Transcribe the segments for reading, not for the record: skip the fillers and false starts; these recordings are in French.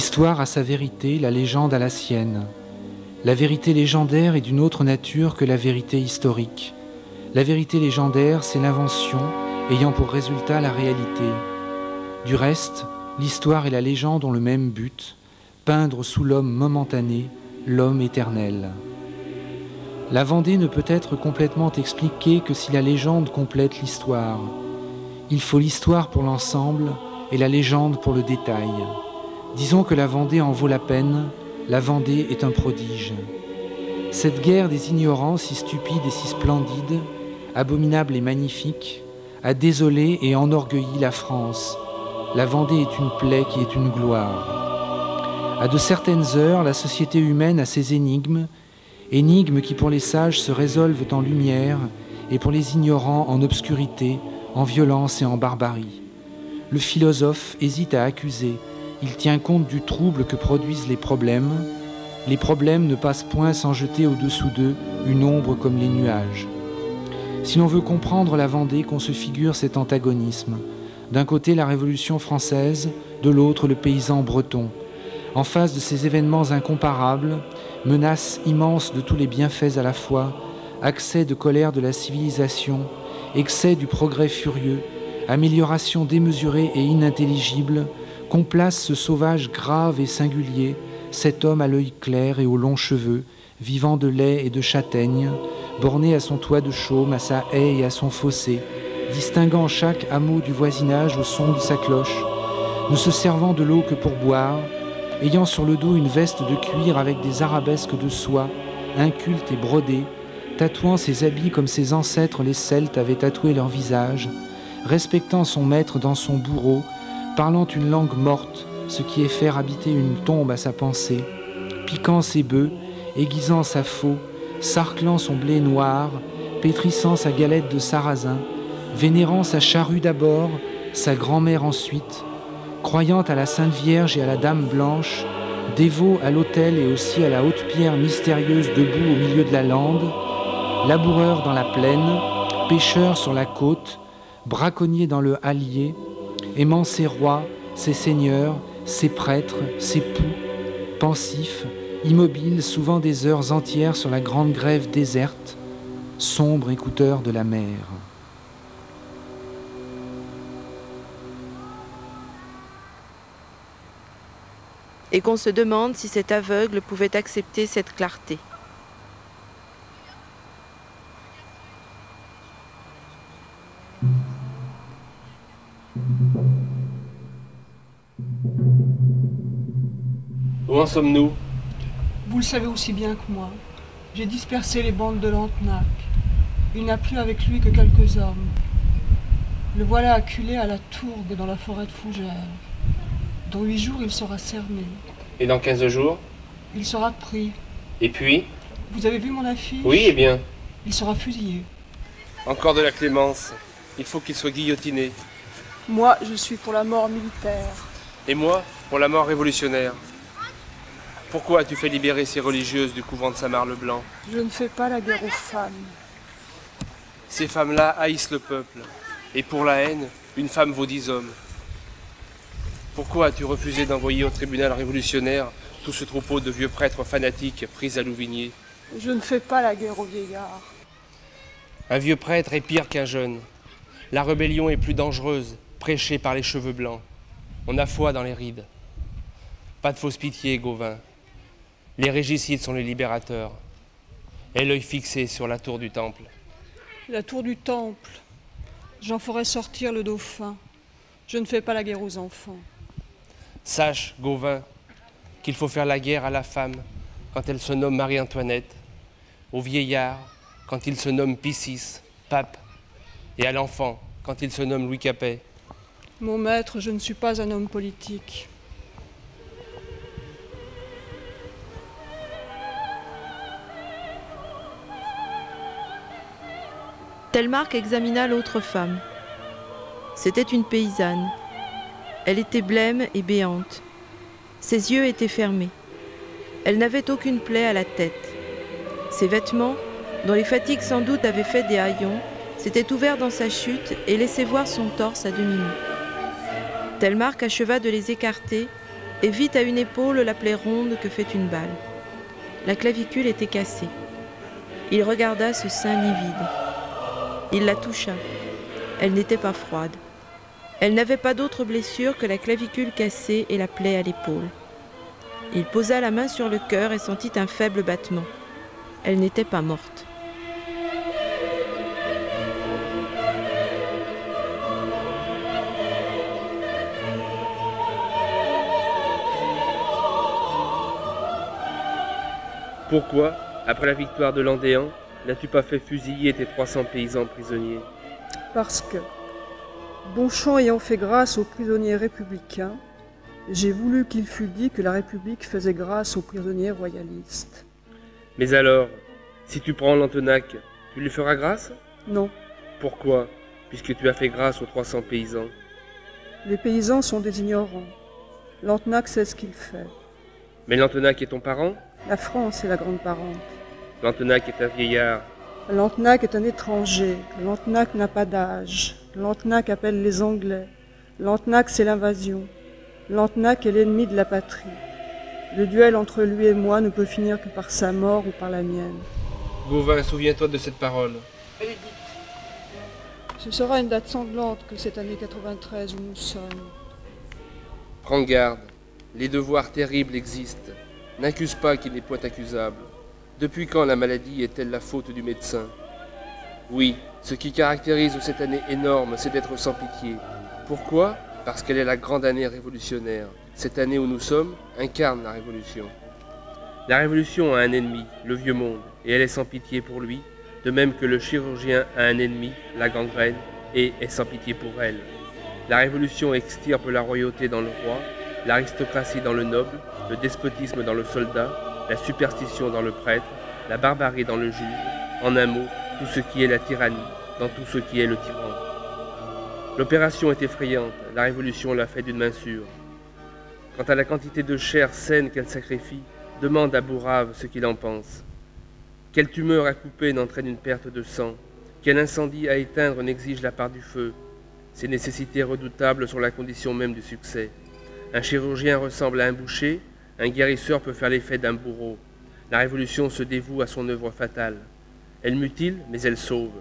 L'histoire a sa vérité, la légende a la sienne. La vérité légendaire est d'une autre nature que la vérité historique. La vérité légendaire, c'est l'invention ayant pour résultat la réalité. Du reste, l'histoire et la légende ont le même but, peindre sous l'homme momentané l'homme éternel. La Vendée ne peut être complètement expliquée que si la légende complète l'histoire. Il faut l'histoire pour l'ensemble et la légende pour le détail. Disons que la Vendée en vaut la peine, la Vendée est un prodige. Cette guerre des ignorants, si stupide et si splendide, abominable et magnifique, a désolé et enorgueilli la France. La Vendée est une plaie qui est une gloire. À de certaines heures, la société humaine a ses énigmes, énigmes qui pour les sages se résolvent en lumière et pour les ignorants en obscurité, en violence et en barbarie. Le philosophe hésite à accuser, il tient compte du trouble que produisent les problèmes. Les problèmes ne passent point sans jeter au-dessous d'eux une ombre comme les nuages. Si l'on veut comprendre la Vendée, qu'on se figure cet antagonisme. D'un côté la Révolution française, de l'autre le paysan breton. En face de ces événements incomparables, menace immense de tous les bienfaits à la fois, accès de colère de la civilisation, excès du progrès furieux, amélioration démesurée et inintelligible, qu'on place ce sauvage grave et singulier, cet homme à l'œil clair et aux longs cheveux, vivant de lait et de châtaigne, borné à son toit de chaume, à sa haie et à son fossé, distinguant chaque hameau du voisinage au son de sa cloche, ne se servant de l'eau que pour boire, ayant sur le dos une veste de cuir avec des arabesques de soie, inculte et brodée, tatouant ses habits comme ses ancêtres les Celtes avaient tatoué leur visage, respectant son maître dans son bourreau, parlant une langue morte, ce qui est faire habiter une tombe à sa pensée, piquant ses bœufs, aiguisant sa faux, sarclant son blé noir, pétrissant sa galette de sarrasin, vénérant sa charrue d'abord, sa grand-mère ensuite, croyant à la Sainte Vierge et à la Dame Blanche, dévot à l'autel et aussi à la haute pierre mystérieuse debout au milieu de la lande, laboureur dans la plaine, pêcheur sur la côte, braconnier dans le hallier, aimant ses rois, ses seigneurs, ses prêtres, ses poux, pensif, immobile souvent des heures entières sur la grande grève déserte, sombre écouteur de la mer. Et qu'on se demande si cet aveugle pouvait accepter cette clarté. Où en sommes-nous? Vous le savez aussi bien que moi. J'ai dispersé les bandes de Lantenac. Il n'a plus avec lui que quelques hommes. Le voilà acculé à la tourbe dans la forêt de Fougères. Dans 8 jours, il sera cerné. Et dans 15 jours? Il sera pris. Et puis? Vous avez vu mon affiche? Oui, eh bien. Il sera fusillé. Encore de la clémence. Il faut qu'il soit guillotiné. Moi, je suis pour la mort militaire. Et moi, pour la mort révolutionnaire. Pourquoi as-tu fait libérer ces religieuses du couvent de Saint-Marc-le-Blanc? Je ne fais pas la guerre aux femmes. Ces femmes-là haïssent le peuple. Et pour la haine, une femme vaut 10 hommes. Pourquoi as-tu refusé d'envoyer au tribunal révolutionnaire tout ce troupeau de vieux prêtres fanatiques pris à Louvigné? Je ne fais pas la guerre aux vieillards. Un vieux prêtre est pire qu'un jeune. La rébellion est plus dangereuse, prêchée par les cheveux blancs. On a foi dans les rides. Pas de fausse pitié, Gauvin. Les régicides sont les libérateurs. Et l'œil fixé sur la tour du temple. La tour du temple. J'en ferai sortir le dauphin. Je ne fais pas la guerre aux enfants. Sache, Gauvin, qu'il faut faire la guerre à la femme quand elle se nomme Marie-Antoinette, au vieillard quand il se nomme Pie VI, pape, et à l'enfant quand il se nomme Louis Capet. Mon maître, je ne suis pas un homme politique. Telmaque examina l'autre femme. C'était une paysanne. Elle était blême et béante. Ses yeux étaient fermés. Elle n'avait aucune plaie à la tête. Ses vêtements, dont les fatigues sans doute avaient fait des haillons, s'étaient ouverts dans sa chute et laissaient voir son torse à demi-nu. Telmaque acheva de les écarter et vit à une épaule la plaie ronde que fait une balle. La clavicule était cassée. Il regarda ce sein livide. Il la toucha. Elle n'était pas froide. Elle n'avait pas d'autre blessure que la clavicule cassée et la plaie à l'épaule. Il posa la main sur le cœur et sentit un faible battement. Elle n'était pas morte. Pourquoi, après la victoire de Landéan, n'as-tu pas fait fusiller tes 300 paysans prisonniers? Parce que, Bonchamp ayant fait grâce aux prisonniers républicains, j'ai voulu qu'il fût dit que la République faisait grâce aux prisonniers royalistes. Mais alors, si tu prends Lantenac, tu lui feras grâce? Non, Pourquoi? Puisque tu as fait grâce aux 300 paysans. les paysans sont des ignorants. Lantenac sait ce qu'il fait. Mais Lantenac est ton parent? La France est la grande parente. Lantenac est un vieillard. Lantenac est un étranger. Lantenac n'a pas d'âge. Lantenac appelle les Anglais. Lantenac, c'est l'invasion. Lantenac est l'ennemi de la patrie. Le duel entre lui et moi ne peut finir que par sa mort ou par la mienne. Gauvin, souviens-toi de cette parole. Elle est dite. Ce sera une date sanglante que cette année 93 où nous sommes. Prends garde, les devoirs terribles existent. N'accuse pas qui n'est point accusable. Depuis quand la maladie est-elle la faute du médecin? Oui, ce qui caractérise cette année énorme, c'est d'être sans pitié. Pourquoi? Parce qu'elle est la grande année révolutionnaire. Cette année où nous sommes incarne la révolution. La révolution a un ennemi, le vieux monde, et elle est sans pitié pour lui, de même que le chirurgien a un ennemi, la gangrène, et est sans pitié pour elle. La révolution extirpe la royauté dans le roi, l'aristocratie dans le noble, le despotisme dans le soldat, la superstition dans le prêtre, la barbarie dans le juge, en un mot, tout ce qui est la tyrannie, dans tout ce qui est le tyran. L'opération est effrayante, la révolution l'a fait d'une main sûre. Quant à la quantité de chair saine qu'elle sacrifie, demande à Bourrave ce qu'il en pense. Quelle tumeur à couper n'entraîne une perte de sang? Quel incendie à éteindre n'exige la part du feu? Ces nécessités redoutables sont la condition même du succès. Un chirurgien ressemble à un boucher, un guérisseur peut faire l'effet d'un bourreau. La révolution se dévoue à son œuvre fatale. Elle mutile, mais elle sauve.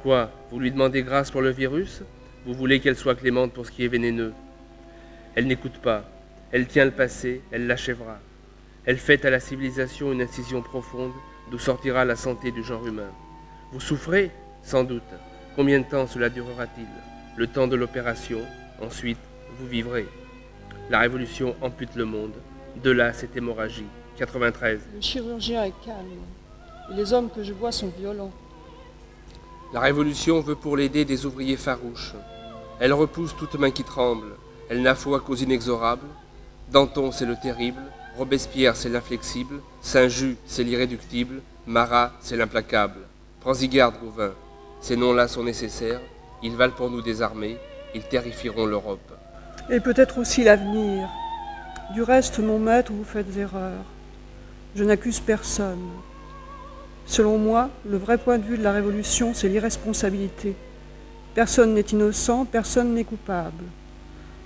Quoi, vous lui demandez grâce pour le virus? Vous voulez qu'elle soit clémente pour ce qui est vénéneux? Elle n'écoute pas. Elle tient le passé, elle l'achèvera. Elle fait à la civilisation une incision profonde d'où sortira la santé du genre humain. Vous souffrez? Sans doute. Combien de temps cela durera-t-il? Le temps de l'opération. Ensuite, vous vivrez. La révolution ampute le monde. De là, cette hémorragie. 93. Le chirurgien est calme. Et les hommes que je vois sont violents. La révolution veut pour l'aider des ouvriers farouches. Elle repousse toute main qui tremble. Elle n'a foi qu'aux inexorables. Danton, c'est le terrible. Robespierre, c'est l'inflexible. Saint-Just, c'est l'irréductible. Marat, c'est l'implacable. Prends-y garde, Gauvin. Ces noms-là sont nécessaires. Ils valent pour nous des armées. Ils terrifieront l'Europe. Et peut-être aussi l'avenir. Du reste, mon maître, vous faites erreur. Je n'accuse personne. Selon moi, le vrai point de vue de la Révolution, c'est l'irresponsabilité. Personne n'est innocent, personne n'est coupable.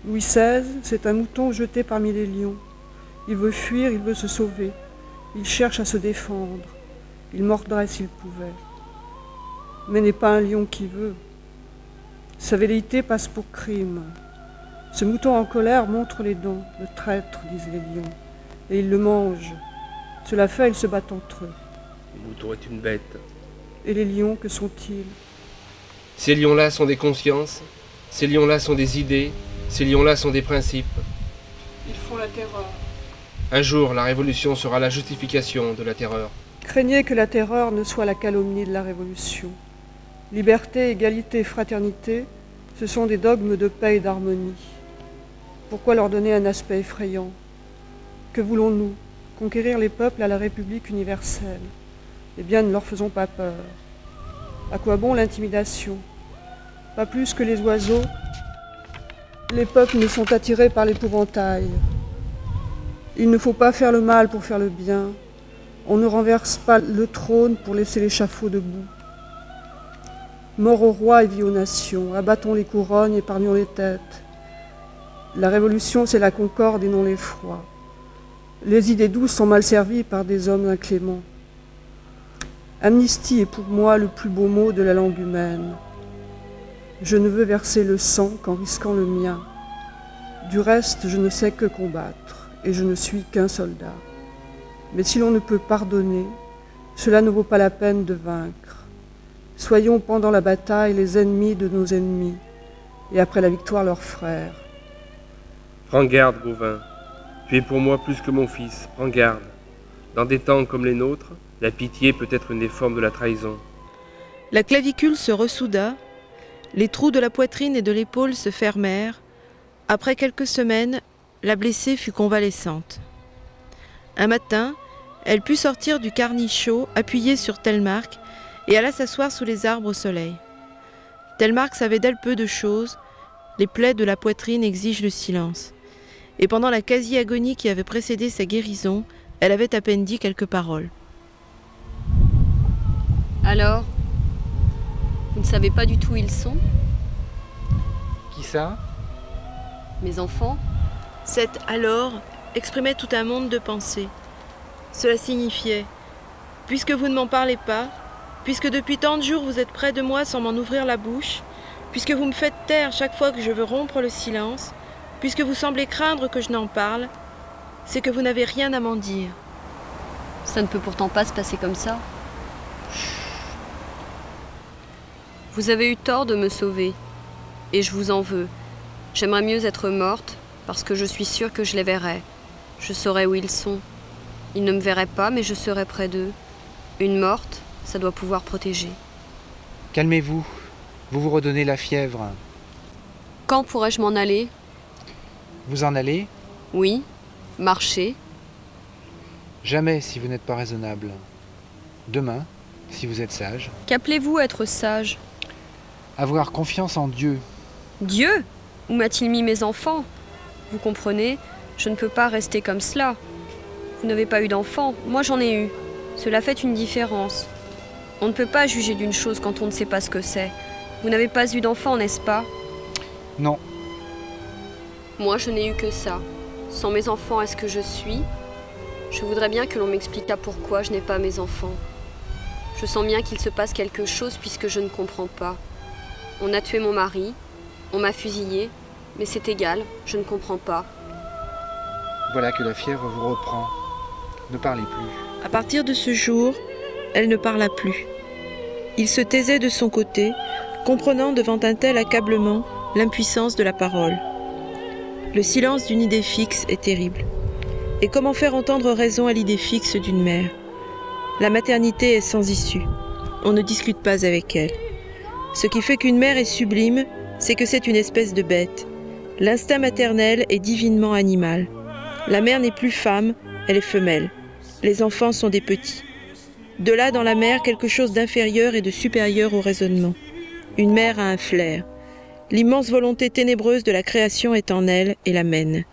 Louis XVI, c'est un mouton jeté parmi les lions. Il veut fuir, il veut se sauver. Il cherche à se défendre. Il mordrait s'il pouvait. Mais n'est pas un lion qui veut. Sa velléité passe pour crime. Ce mouton en colère montre les dents. Le traître, disent les lions. Et ils le mangent. Cela fait, ils se battent entre eux. Le mouton est une bête. Et les lions, que sont-ils? Ces lions-là sont des consciences. Ces lions-là sont des idées. Ces lions-là sont des principes. Ils font la terreur. Un jour, la révolution sera la justification de la terreur. Craignez que la terreur ne soit la calomnie de la Révolution. Liberté, égalité, fraternité, ce sont des dogmes de paix et d'harmonie. Pourquoi leur donner un aspect effrayant? Que voulons-nous? Conquérir les peuples à la République universelle? Eh bien, ne leur faisons pas peur. À quoi bon l'intimidation? Pas plus que les oiseaux, les peuples ne sont attirés par l'épouvantail. Il ne faut pas faire le mal pour faire le bien. On ne renverse pas le trône pour laisser l'échafaud debout. Mort au roi et vie aux nations, abattons les couronnes, épargnons les têtes. La révolution, c'est la concorde et non l'effroi. Les idées douces sont mal servies par des hommes incléments. Amnistie est pour moi le plus beau mot de la langue humaine. Je ne veux verser le sang qu'en risquant le mien. Du reste, je ne sais que combattre, et je ne suis qu'un soldat. Mais si l'on ne peut pardonner, cela ne vaut pas la peine de vaincre. Soyons pendant la bataille les ennemis de nos ennemis, et après la victoire leurs frères. Prends garde, Gauvin. Tu es pour moi plus que mon fils, prends garde. Dans des temps comme les nôtres, la pitié peut être une des formes de la trahison. La clavicule se ressouda, les trous de la poitrine et de l'épaule se fermèrent. Après quelques semaines, la blessée fut convalescente. Un matin, elle put sortir du carnichot appuyée sur Telmac et alla s'asseoir sous les arbres au soleil. Telmac savait d'elle peu de choses, les plaies de la poitrine exigent le silence. Et pendant la quasi-agonie qui avait précédé sa guérison, elle avait à peine dit quelques paroles. Alors, vous ne savez pas du tout où ils sont? Qui ça? Mes enfants? Cet « alors » exprimait tout un monde de pensées. Cela signifiait « puisque vous ne m'en parlez pas, puisque depuis tant de jours vous êtes près de moi sans m'en ouvrir la bouche, puisque vous me faites taire chaque fois que je veux rompre le silence, puisque vous semblez craindre que je n'en parle, c'est que vous n'avez rien à m'en dire. » Ça ne peut pourtant pas se passer comme ça. Vous avez eu tort de me sauver, et je vous en veux. J'aimerais mieux être morte, parce que je suis sûre que je les verrai. Je saurai où ils sont. Ils ne me verraient pas, mais je serai près d'eux. Une morte, ça doit pouvoir protéger. Calmez-vous, vous vous redonnez la fièvre. Quand pourrais-je m'en aller? Vous en allez? Oui, marcher. Jamais si vous n'êtes pas raisonnable. Demain, si vous êtes sage. Qu'appelez-vous être sage? Avoir confiance en Dieu. Dieu? Où m'a-t-il mis mes enfants? Vous comprenez, je ne peux pas rester comme cela. Vous n'avez pas eu d'enfants, moi j'en ai eu. Cela fait une différence. On ne peut pas juger d'une chose quand on ne sait pas ce que c'est. Vous n'avez pas eu d'enfants, n'est-ce pas? Non. Moi je n'ai eu que ça. Sans mes enfants, est-ce que je suis? Je voudrais bien que l'on m'expliquât pourquoi je n'ai pas mes enfants. Je sens bien qu'il se passe quelque chose puisque je ne comprends pas. On a tué mon mari, on m'a fusillé, mais c'est égal, je ne comprends pas. Voilà que la fièvre vous reprend. Ne parlez plus. À partir de ce jour, elle ne parla plus. Il se taisait de son côté, comprenant devant un tel accablement l'impuissance de la parole. Le silence d'une idée fixe est terrible. Et comment faire entendre raison à l'idée fixe d'une mère? La maternité est sans issue. On ne discute pas avec elle. Ce qui fait qu'une mère est sublime, c'est que c'est une espèce de bête. L'instinct maternel est divinement animal. La mère n'est plus femme, elle est femelle. Les enfants sont des petits. De là, dans la mère, quelque chose d'inférieur et de supérieur au raisonnement. Une mère a un flair. L'immense volonté ténébreuse de la création est en elle et la mène.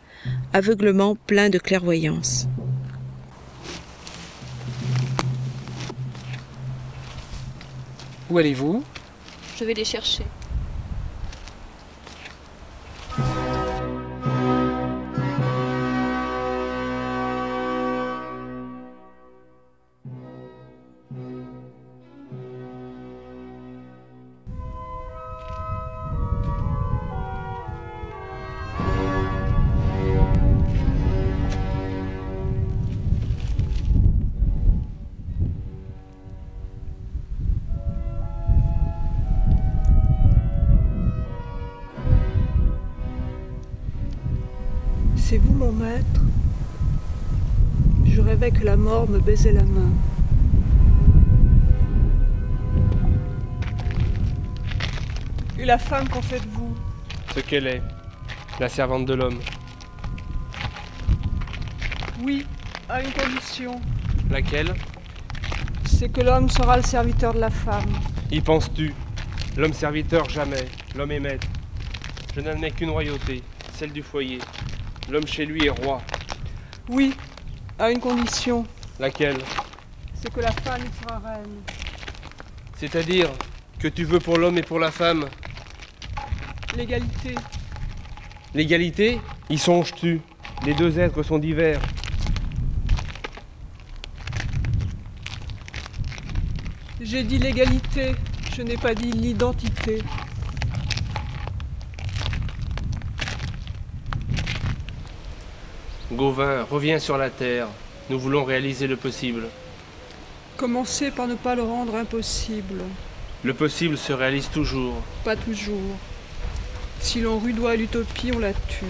Aveuglement plein de clairvoyance. Où allez-vous? Je vais les chercher. C'est vous mon maître? Je rêvais que la mort me baisait la main. Et la femme qu'en faites-vous? Ce qu'elle est, la servante de l'homme. Oui, à une condition. Laquelle? C'est que l'homme sera le serviteur de la femme. Y penses-tu? L'homme serviteur, jamais. L'homme est maître. Je n'admets qu'une royauté, celle du foyer. L'homme chez lui est roi. Oui, à une condition. Laquelle? C'est que la femme sera reine. C'est-à-dire que tu veux pour l'homme et pour la femme? L'égalité. L'égalité, y songes-tu? Les deux êtres sont divers. J'ai dit l'égalité, je n'ai pas dit l'identité. Gauvin, reviens sur la terre. Nous voulons réaliser le possible. Commencez par ne pas le rendre impossible. Le possible se réalise toujours. Pas toujours. Si l'on rudoie l'utopie, on la tue.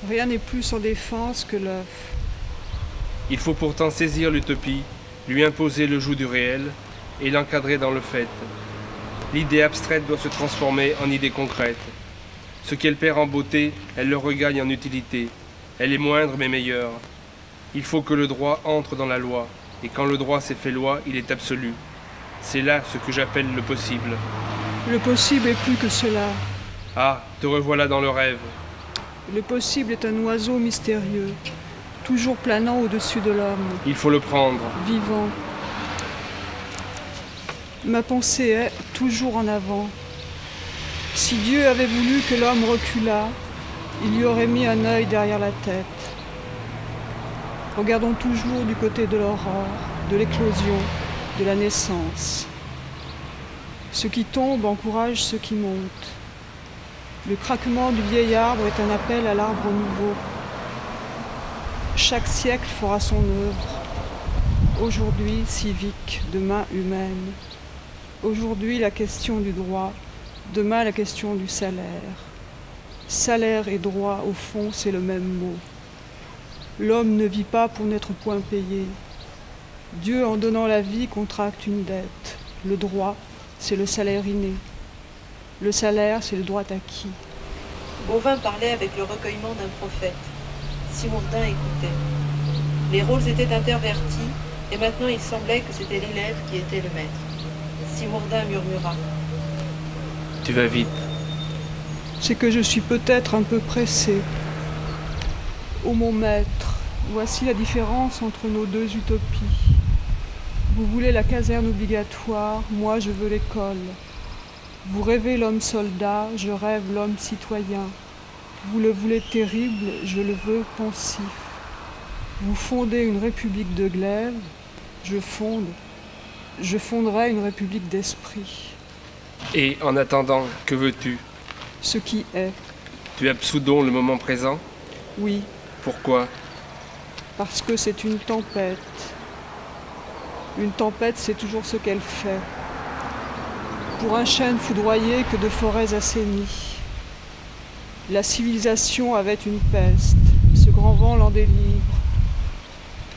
Rien n'est plus sans défense que l'œuf. Il faut pourtant saisir l'utopie, lui imposer le joug du réel et l'encadrer dans le fait. L'idée abstraite doit se transformer en idée concrète. Ce qu'elle perd en beauté, elle le regagne en utilité. Elle est moindre mais meilleure. Il faut que le droit entre dans la loi. Et quand le droit s'est fait loi, il est absolu. C'est là ce que j'appelle le possible. Le possible est plus que cela. Ah, te revoilà dans le rêve. Le possible est un oiseau mystérieux, toujours planant au-dessus de l'homme. Il faut le prendre. Vivant. Ma pensée est toujours en avant. Si Dieu avait voulu que l'homme reculât, il lui aurait mis un œil derrière la tête. Regardons toujours du côté de l'aurore, de l'éclosion, de la naissance. Ce qui tombe encourage ceux qui montent. Le craquement du vieil arbre est un appel à l'arbre nouveau. Chaque siècle fera son œuvre. Aujourd'hui civique, demain humaine. Aujourd'hui la question du droit, demain la question du salaire. Salaire et droit, au fond, c'est le même mot. L'homme ne vit pas pour n'être point payé. Dieu, en donnant la vie, contracte une dette. Le droit, c'est le salaire inné. Le salaire, c'est le droit acquis. Gauvin parlait avec le recueillement d'un prophète. Simondin écoutait. Les rôles étaient intervertis, et maintenant il semblait que c'était l'élève qui était le maître. Simondin murmura. Tu vas vite. C'est que je suis peut-être un peu pressé. Ô mon maître, voici la différence entre nos deux utopies. Vous voulez la caserne obligatoire, moi je veux l'école. Vous rêvez l'homme soldat, je rêve l'homme citoyen. Vous le voulez terrible, je le veux pensif. Vous fondez une république de glaive, je fonderai une république d'esprit. Et en attendant, que veux-tu? Ce qui est. Tu absous-donc le moment présent? Oui. Pourquoi? Parce que c'est une tempête. Une tempête, c'est toujours ce qu'elle fait. Pour un chêne foudroyé que de forêts assainies. La civilisation avait une peste. Ce grand vent l'en délivre.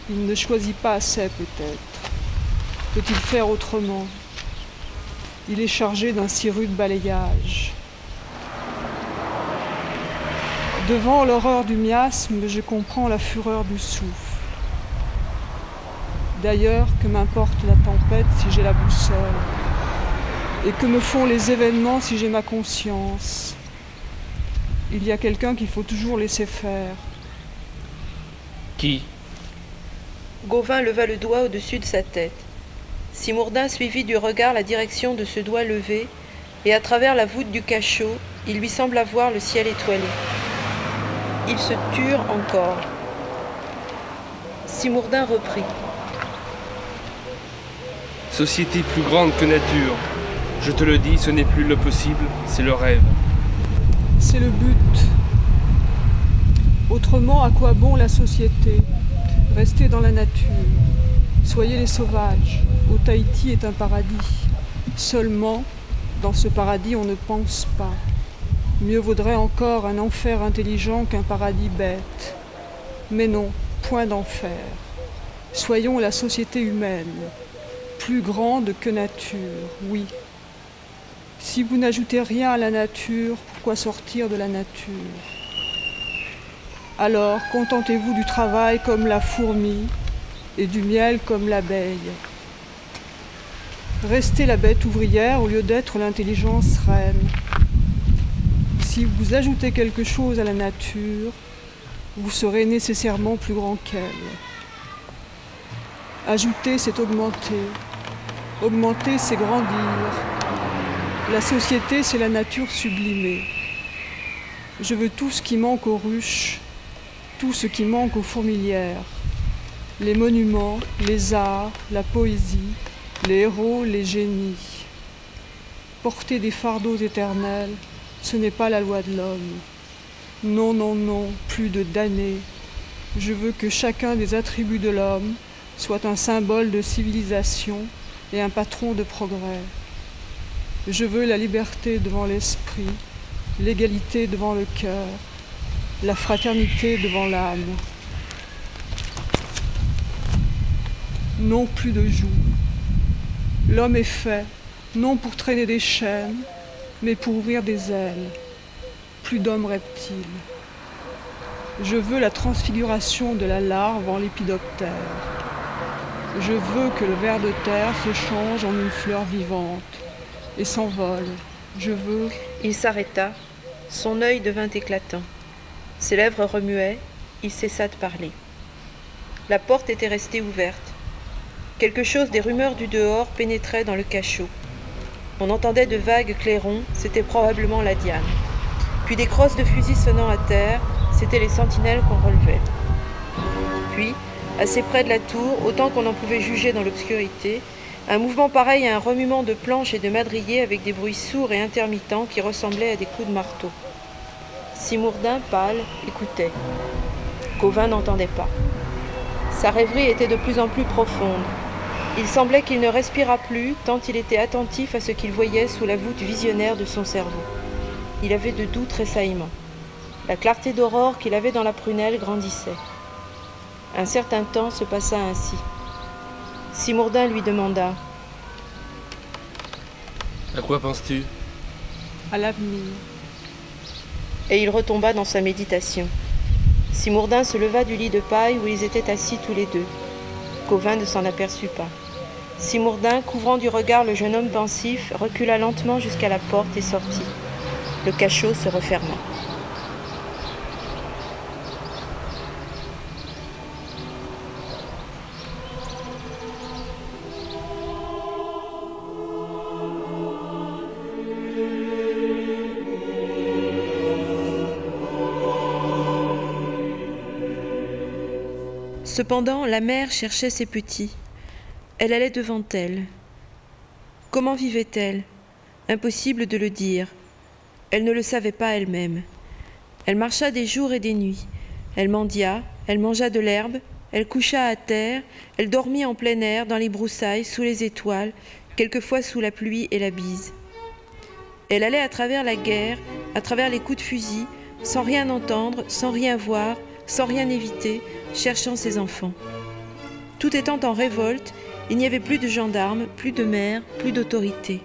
Il ne choisit pas assez, peut-être. Peut-il faire autrement? Il est chargé d'un si rude balayage. Devant l'horreur du miasme, je comprends la fureur du souffle. D'ailleurs, que m'importe la tempête si j'ai la boussole? Et que me font les événements si j'ai ma conscience? Il y a quelqu'un qu'il faut toujours laisser faire. Qui? Gauvin leva le doigt au-dessus de sa tête. Simondin suivit du regard la direction de ce doigt levé, et à travers la voûte du cachot, il lui sembla voir le ciel étoilé. Ils se turent encore. Simondin reprit. Société plus grande que nature. Je te le dis, ce n'est plus le possible, c'est le rêve. C'est le but. Autrement, à quoi bon la société? Restez dans la nature. Soyez les sauvages. Tahiti est un paradis. Seulement, dans ce paradis, on ne pense pas. Mieux vaudrait encore un enfer intelligent qu'un paradis bête. Mais non, point d'enfer. Soyons la société humaine, plus grande que nature, oui. Si vous n'ajoutez rien à la nature, pourquoi sortir de la nature? Alors, contentez-vous du travail comme la fourmi et du miel comme l'abeille. Restez la bête ouvrière au lieu d'être l'intelligence reine. Si vous ajoutez quelque chose à la nature, vous serez nécessairement plus grand qu'elle. Ajouter, c'est augmenter. Augmenter, c'est grandir. La société, c'est la nature sublimée. Je veux tout ce qui manque aux ruches, tout ce qui manque aux fourmilières. Les monuments, les arts, la poésie, les héros, les génies. Porter des fardeaux éternels, ce n'est pas la loi de l'homme. Non, non, non, plus de damnés. Je veux que chacun des attributs de l'homme soit un symbole de civilisation et un patron de progrès. Je veux la liberté devant l'esprit, l'égalité devant le cœur, la fraternité devant l'âme. Non plus de joug. L'homme est fait, non pour traîner des chaînes, mais pour ouvrir des ailes. Plus d'hommes reptiles. Je veux la transfiguration de la larve en lépidoptère. Je veux que le ver de terre se change en une fleur vivante et s'envole. Je veux... Il s'arrêta, son œil devint éclatant. Ses lèvres remuaient, il cessa de parler. La porte était restée ouverte. Quelque chose des rumeurs du dehors pénétrait dans le cachot. On entendait de vagues clairons, c'était probablement la Diane. Puis des crosses de fusils sonnant à terre, c'étaient les sentinelles qu'on relevait. Puis, assez près de la tour, autant qu'on en pouvait juger dans l'obscurité, un mouvement pareil à un remuement de planches et de madriers avec des bruits sourds et intermittents qui ressemblaient à des coups de marteau. Simourdin, pâle, écoutait. Cauvin n'entendait pas. Sa rêverie était de plus en plus profonde. Il semblait qu'il ne respirât plus, tant il était attentif à ce qu'il voyait sous la voûte visionnaire de son cerveau. Il avait de doux tressaillements. La clarté d'aurore qu'il avait dans la prunelle grandissait. Un certain temps se passa ainsi. Simourdin lui demanda : À quoi penses-tu ? à l'avenir. Et il retomba dans sa méditation. Simourdin se leva du lit de paille où ils étaient assis tous les deux. Cauvin ne s'en aperçut pas. Simourdin, couvrant du regard le jeune homme pensif, recula lentement jusqu'à la porte et sortit. Le cachot se referma. Cependant, la mère cherchait ses petits. Elle allait devant elle. Comment vivait-elle ? Impossible de le dire. Elle ne le savait pas elle-même. Elle marcha des jours et des nuits. Elle mendia, elle mangea de l'herbe, elle coucha à terre, elle dormit en plein air, dans les broussailles, sous les étoiles, quelquefois sous la pluie et la bise. Elle allait à travers la guerre, à travers les coups de fusil, sans rien entendre, sans rien voir, sans rien éviter, cherchant ses enfants. Tout étant en révolte, il n'y avait plus de gendarmes, plus de mère, plus d'autorité.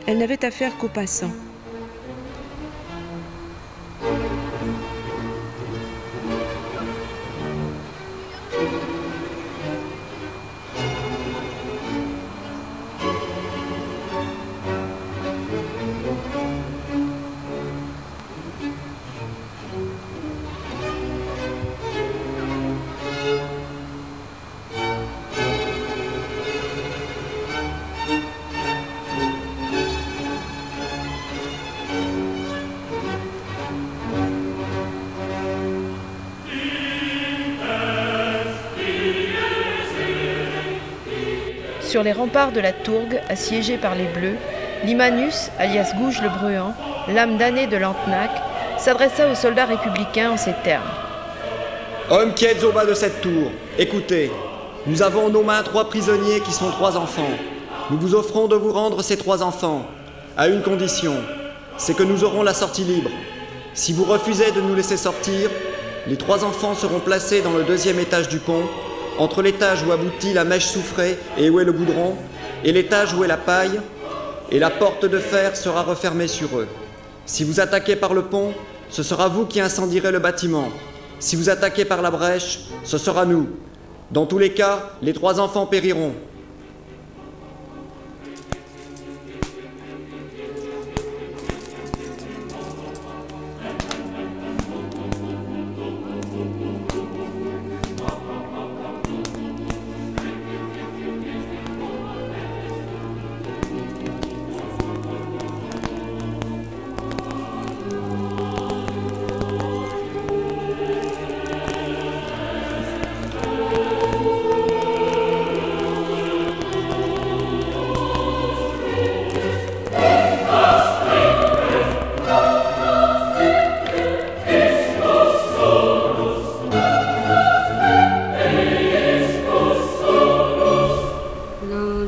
Elle n'avait affaire qu'aux passants. Sur les remparts de la Tourgue, assiégés par les Bleus, Limanus, alias Gouge le Bruant, l'âme damnée de Lantenac, s'adressa aux soldats républicains en ces termes. Hommes qui êtes au bas de cette tour, écoutez, nous avons en nos mains 3 prisonniers qui sont 3 enfants. Nous vous offrons de vous rendre ces 3 enfants, à une condition, c'est que nous aurons la sortie libre. Si vous refusez de nous laisser sortir, les 3 enfants seront placés dans le 2e étage du pont, entre l'étage où aboutit la mèche soufrée et où est le goudron, et l'étage où est la paille, et la porte de fer sera refermée sur eux. Si vous attaquez par le pont, ce sera vous qui incendierez le bâtiment. Si vous attaquez par la brèche, ce sera nous. Dans tous les cas, les 3 enfants périront. Lo